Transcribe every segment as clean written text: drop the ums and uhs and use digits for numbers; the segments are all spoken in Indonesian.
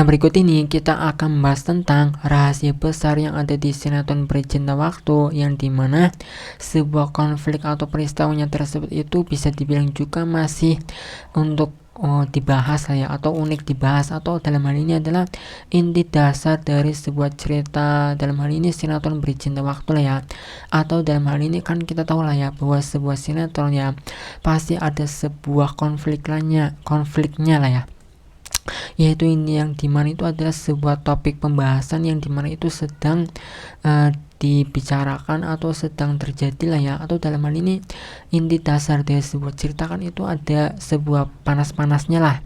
berikut ini kita akan membahas tentang rahasia besar yang ada di sinetron Bercinta Waktu, yang dimana sebuah konflik atau peristiwanya tersebut itu bisa dibilang juga masih untuk dibahas lah ya, atau unik dibahas, atau dalam hal ini adalah inti dasar dari sebuah cerita, dalam hal ini sinetron Bercinta Waktu lah ya. Atau dalam hal ini kan kita tahu lah ya, bahwa sebuah sinetron ya pasti ada sebuah konfliknya lah ya, yaitu ini yang dimana itu adalah sebuah topik pembahasan yang dimana itu sedang dibicarakan atau sedang terjadi lah ya. Atau dalam hal ini inti dasar dari sebuah cerita kan itu ada sebuah panas-panasnya lah,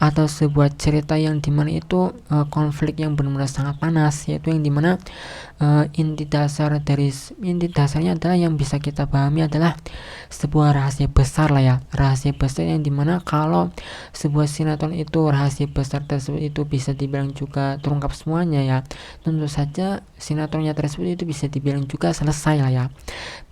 atau sebuah cerita yang dimana itu konflik yang benar-benar sangat panas, yaitu yang dimana inti dasarnya adalah yang bisa kita pahami adalah sebuah rahasia besar lah ya, rahasia besar yang dimana kalau sebuah sinetron itu rahasia besar tersebut itu bisa dibilang juga terungkap semuanya ya, tentu saja sinetronnya tersebut itu bisa dibilang juga selesai lah ya,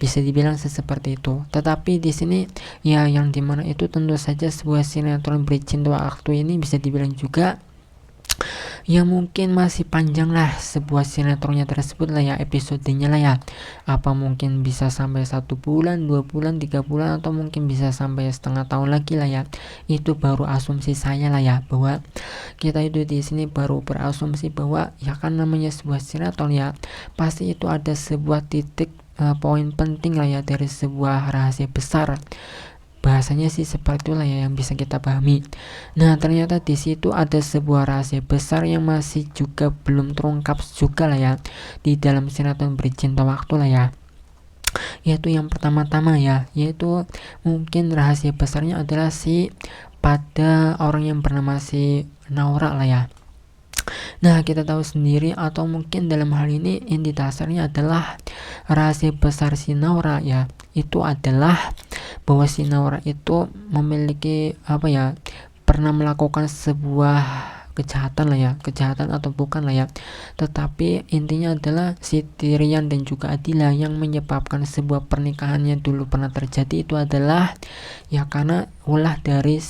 bisa dibilang seperti itu. Tetapi di sini ya yang dimana itu tentu saja sebuah sinetron Bercinta Waktu ini bisa dibilang juga ya mungkin masih panjang lah sebuah sinetronnya tersebut lah ya, episodenya lah ya. Apa mungkin bisa sampai 1 bulan, 2 bulan, 3 bulan, atau mungkin bisa sampai setengah tahun lagi lah ya. Itu baru asumsi saya lah ya, bahwa kita itu di sini baru berasumsi bahwa ya kan namanya sebuah sinetron ya, pasti itu ada sebuah titik poin penting lah ya dari sebuah rahasia besar. Bahasanya sih seperti itulah ya yang bisa kita pahami. Nah, ternyata di situ ada sebuah rahasia besar yang masih juga belum terungkap juga lah ya di dalam sinetron Bercinta Waktu lah ya. Yaitu yang pertama-tama ya, yaitu mungkin rahasia besarnya adalah pada orang yang bernama Naura lah ya. Nah, kita tahu sendiri, atau mungkin dalam hal ini inti dasarnya adalah rahasia besar Naura ya, itu adalah bahwa Naura itu memiliki pernah melakukan sebuah kejahatan lah ya, kejahatan atau bukan lah ya, tetapi intinya adalah Trian dan juga Adila yang menyebabkan sebuah pernikahannya dulu pernah terjadi itu adalah ya karena ulah dari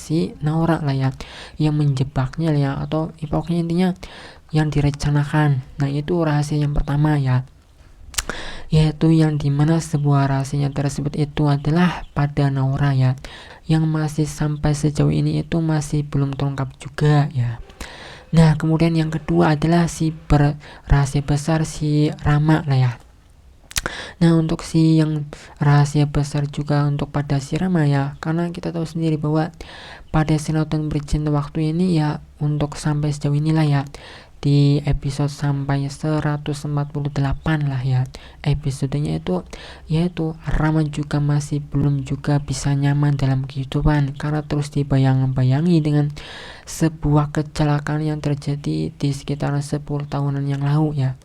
Naura lah ya, yang menjebaknya lah ya, atau pokoknya intinya yang direncanakan. Nah, itu rahasia yang pertama ya, yaitu yang dimana sebuah rahasianya tersebut itu adalah pada Naura ya, yang masih sampai sejauh ini itu masih belum terungkap juga ya. Nah, kemudian yang kedua adalah rahasia besar Rama lah ya. Nah, untuk yang rahasia besar juga untuk pada Rama ya, karena kita tahu sendiri bahwa pada sinetron Bercinta Waktu ini ya, untuk sampai sejauh inilah ya, di episode sampai 148 lah ya episodenya itu, yaitu Rama juga masih belum juga bisa nyaman dalam kehidupan karena terus dibayang-bayangi dengan sebuah kecelakaan yang terjadi di sekitaran 10 tahunan yang lalu ya,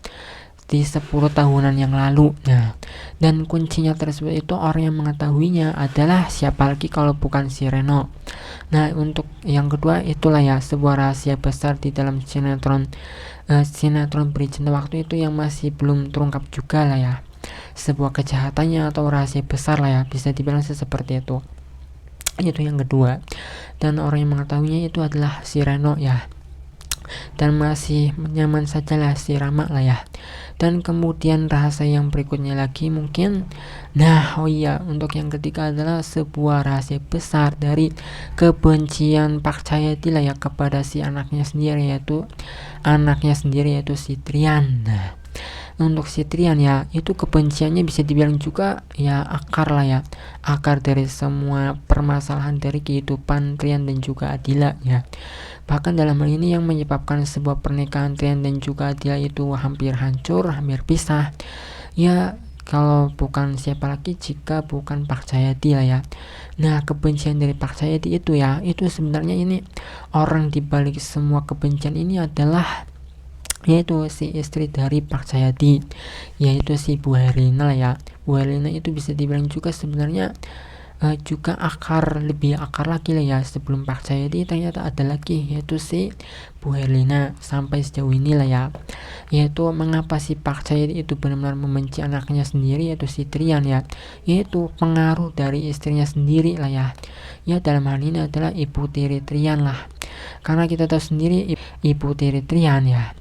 di 10 tahunan yang lalu. Nah, dan kuncinya tersebut itu orang yang mengetahuinya adalah siapa lagi kalau bukan Reno. Nah, untuk yang kedua itulah ya sebuah rahasia besar di dalam sinetron Bercinta Waktu itu yang masih belum terungkap juga lah ya, sebuah kejahatannya atau rahasia besar lah ya, bisa dibilang seperti itu. Itu yang kedua, dan orang yang mengetahuinya itu adalah Reno ya, dan masih nyaman saja lah Rama lah ya. Dan kemudian rahasia yang berikutnya lagi mungkin, untuk yang ketiga adalah sebuah rahasia besar dari kebencian Pak Cahyadi lah ya kepada anaknya sendiri, yaitu Trian. Nah, untuk Trian ya, itu kebenciannya bisa dibilang juga ya akar lah ya, akar dari semua permasalahan dari kehidupan Trian dan juga Adila ya. Bahkan dalam hal ini yang menyebabkan sebuah pernikahan Trian dan juga Adila itu hampir hancur, hampir pisah ya, kalau bukan siapa lagi jika bukan Pak Cahyadi lah ya. Nah, kebencian dari Pak Cahyadi itu ya, itu sebenarnya ini orang dibalik semua kebencian ini adalah yaitu istri dari Pak Cahyadi, yaitu Bu Herlina lah ya. Bu Herlina itu bisa dibilang juga sebenarnya juga lebih akar lagi lah ya, sebelum Pak Cahyadi ternyata ada lagi, yaitu Bu Herlina sampai sejauh ini lah ya, yaitu mengapa Pak Cahyadi itu benar-benar membenci anaknya sendiri, yaitu Trian ya, yaitu pengaruh dari istrinya sendiri lah ya. Ya, dalam hal ini adalah ibu tiri Trian lah, Karena kita tahu sendiri Ibu Tiri Trian ya,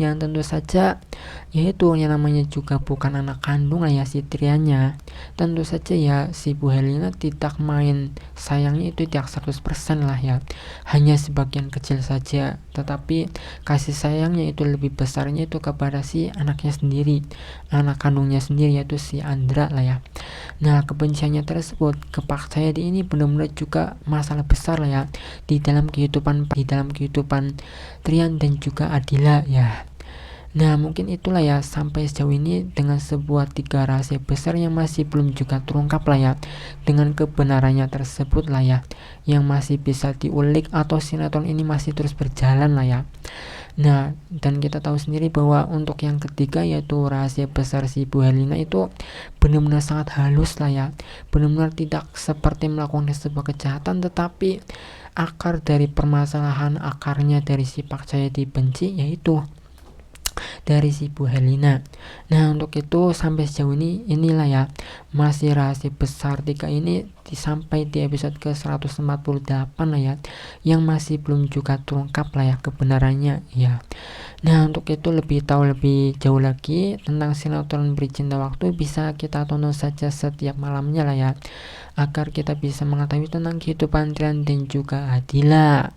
yang tentu saja yaitu yang namanya juga bukan anak kandung lah ya si Triannya. Tentu saja ya si Bu Helena tidak main sayangnya itu tidak 100% lah ya, hanya sebagian kecil saja, tetapi kasih sayangnya itu lebih besarnya itu kepada si anaknya sendiri, anak kandungnya sendiri, yaitu si Andra lah ya. Nah, kebenciannya tersebut ke Pak Cahyadi ini benar-benar juga masalah besar lah ya di dalam kehidupan Trian dan juga Adila ya. Nah, mungkin itulah ya sampai sejauh ini dengan sebuah 3 rahasia besar yang masih belum juga terungkap lah ya, dengan kebenarannya tersebut lah ya, yang masih bisa diulik atau sinetron ini masih terus berjalan lah ya. Nah, dan kita tahu sendiri bahwa untuk yang ketiga yaitu rahasia besar si Bu Helena itu benar-benar sangat halus lah ya, benar-benar tidak seperti melakukan sebuah kejahatan, tetapi akar dari permasalahan, akarnya dari si Pak Cahyadi benci yaitu dari si Bu Helena. Nah, untuk itu sampai sejauh ini inilah ya masih rahasia besar 3 ini sampai di episode ke 148 lah ya, yang masih belum juga terungkap lah ya kebenarannya ya. Nah, untuk itu lebih tahu lebih jauh lagi tentang sinetron Beri Cinta Waktu bisa kita tonton saja setiap malamnya lah ya, agar kita bisa mengetahui tentang kehidupan Trian dan juga Adila.